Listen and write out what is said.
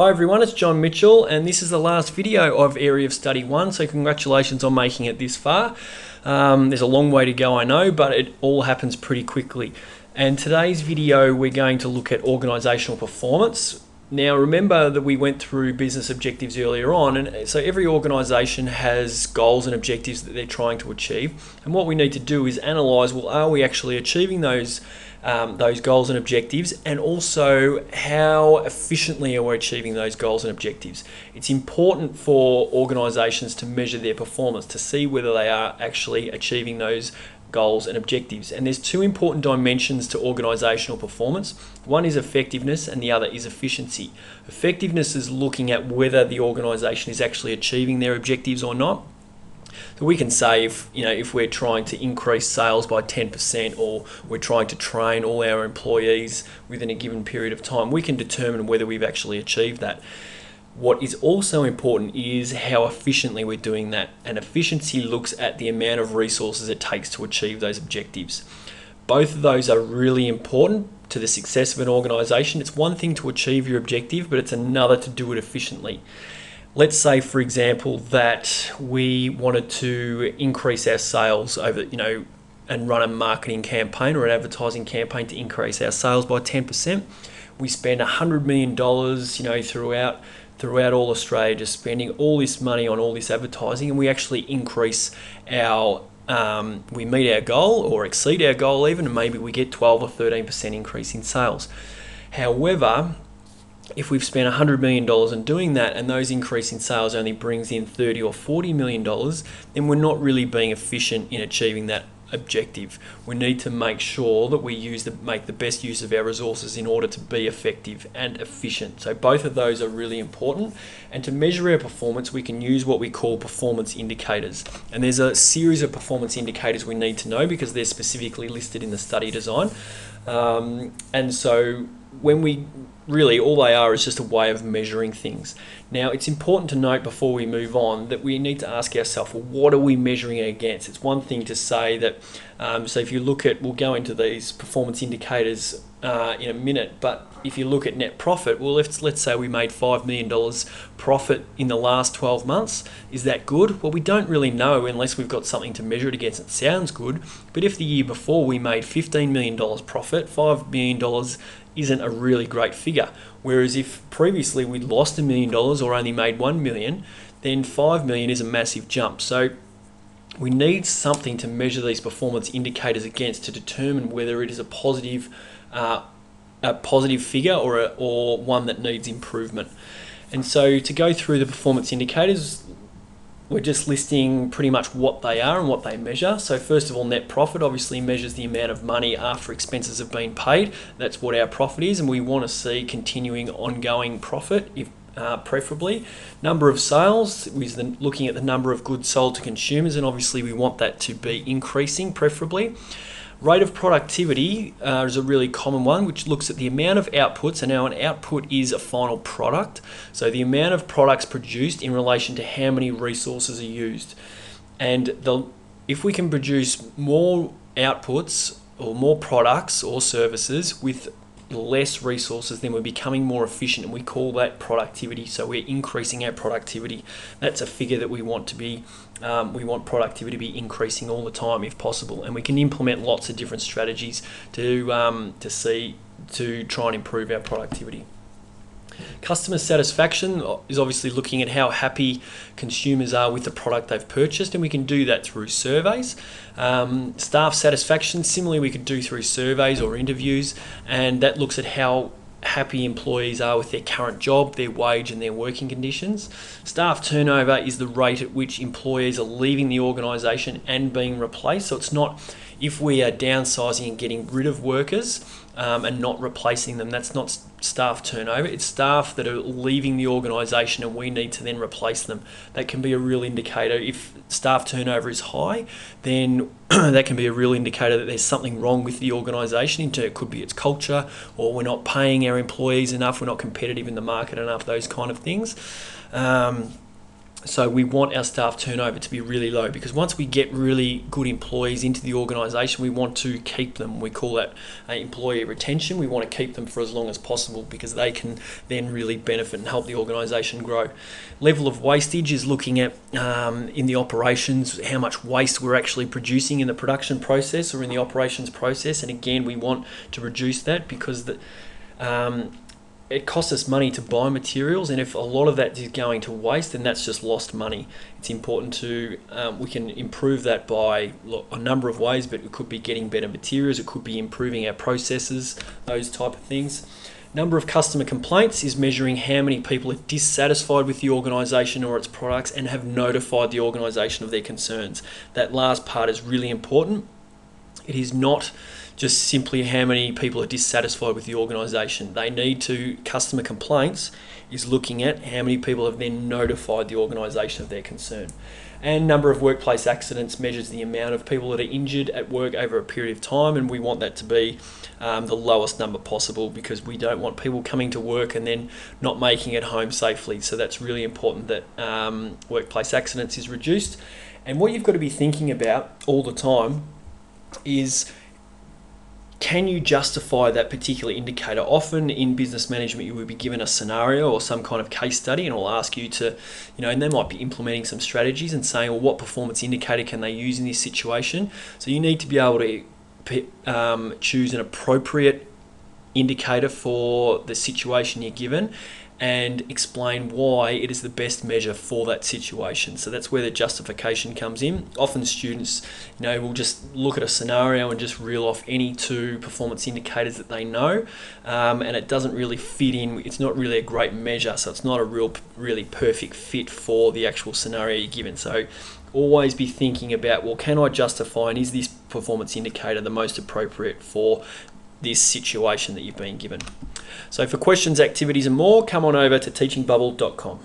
Hi everyone, it's John Mitchell and this is the last video of Area of Study 1, so congratulations on making it this far. There's a long way to go, I know, but it all happens pretty quickly. And today's video we're going to look at organisational performance. Now remember that we went through business objectives earlier on, and so every organisation has goals and objectives that they're trying to achieve, and what we need to do is analyse, well, are we actually achieving those goals and objectives, and also how efficiently are we achieving those goals and objectives. It's important for organisations to measure their performance to see whether they are actually achieving those goals and objectives. And there's two important dimensions to organisational performance. One is effectiveness and the other is efficiency. Effectiveness is looking at whether the organisation is actually achieving their objectives or not. So we can say if we're trying to increase sales by 10% or we're trying to train all our employees within a given period of time, we can determine whether we've actually achieved that. What is also important is how efficiently we're doing that, and efficiency looks at the amount of resources it takes to achieve those objectives. Both of those are really important to the success of an organisation. It's one thing to achieve your objective, but it's another to do it efficiently. Let's say, for example, that we wanted to increase our sales over, and run a marketing campaign or an advertising campaign to increase our sales by 10%. We spend $100 million, throughout all Australia, just spending all this money on all this advertising, and we actually increase we meet our goal or exceed our goal even, and maybe we get 12 or 13% increase in sales. However, if we've spent $100 million in doing that and those increase in sales only brings in $30 or $40 million, then we're not really being efficient in achieving that objective. We need to make sure that we make the best use of our resources in order to be effective and efficient. So both of those are really important. And to measure our performance, we can use what we call performance indicators. And there's a series of performance indicators we need to know because they're specifically listed in the study design. And so all they are is just a way of measuring things. Now, it's important to note before we move on that we need to ask ourselves, well, what are we measuring it against? It's one thing to say that, so if you look at, we'll go into these performance indicators in a minute, but if you look at net profit, well, let's say we made $5 million profit in the last 12 months. Is that good? Well, we don't really know unless we've got something to measure it against. It sounds good, but if the year before we made $15 million profit, $5 million isn't a really great figure. Whereas if previously we'd lost $1 million or only made $1 million, then $5 million is a massive jump. So we need something to measure these performance indicators against to determine whether it is a positive figure or one that needs improvement. And so to go through the performance indicators, we're just listing pretty much what they are and what they measure. So first of all, net profit obviously measures the amount of money after expenses have been paid. That's what our profit is, and we want to see continuing ongoing profit, if preferably. Number of sales is looking at the number of goods sold to consumers, and obviously we want that to be increasing, preferably. Rate of productivity is a really common one, which looks at the amount of outputs, and now an output is a final product. So the amount of products produced in relation to how many resources are used. And if we can produce more outputs or more products or services with less resources, then we're becoming more efficient, and we call that productivity. So we're increasing our productivity. That's a figure that we want to be. We want productivity to be increasing all the time if possible, and we can implement lots of different strategies to try and improve our productivity. Customer satisfaction is obviously looking at how happy consumers are with the product they've purchased, and we can do that through surveys. Staff satisfaction, similarly, we could do through surveys or interviews, and that looks at how happy employees are with their current job, their wage and their working conditions. Staff turnover is the rate at which employees are leaving the organisation and being replaced. So it's not if we are downsizing and getting rid of workers and not replacing them, that's not staff turnover. It's staff that are leaving the organisation and we need to then replace them. That can be a real indicator. If staff turnover is high, then that can be a real indicator that there's something wrong with the organisation. It could be its culture, or we're not paying our employees enough, we're not competitive in the market enough, those kind of things. So we want our staff turnover to be really low, because once we get really good employees into the organisation, we want to keep them. We call that employee retention. We want to keep them for as long as possible, because they can then really benefit and help the organisation grow. Level of wastage is looking at in the operations how much waste we're actually producing in the production process or in the operations process. And again, we want to reduce that, because it costs us money to buy materials, and if a lot of that is going to waste, then that's just lost money. It's important to, we can improve that by a number of ways, but it could be getting better materials, it could be improving our processes, those type of things. Number of customer complaints is measuring how many people are dissatisfied with the organisation or its products and have notified the organisation of their concerns. That last part is really important. It is not just simply how many people are dissatisfied with the organisation. They need to, customer complaints is looking at how many people have then notified the organisation of their concern. And number of workplace accidents measures the amount of people that are injured at work over a period of time, and we want that to be the lowest number possible, because we don't want people coming to work and then not making it home safely. So that's really important that workplace accidents is reduced. And what you've got to be thinking about all the time is, can you justify that particular indicator? Often in business management, you will be given a scenario or some kind of case study, and it'll ask you to, and they might be implementing some strategies and saying, well, what performance indicator can they use in this situation? So you need to be able to choose an appropriate indicator for the situation you're given, and explain why it is the best measure for that situation. So that's where the justification comes in. Often students, will just look at a scenario and just reel off any two performance indicators that they know, and it doesn't really fit in. It's not really a great measure, so it's not a really perfect fit for the actual scenario you're given. So always be thinking about, well, can I justify, and is this performance indicator the most appropriate for this situation that you've been given? So for questions, activities and more, come on over to teachingbubble.com.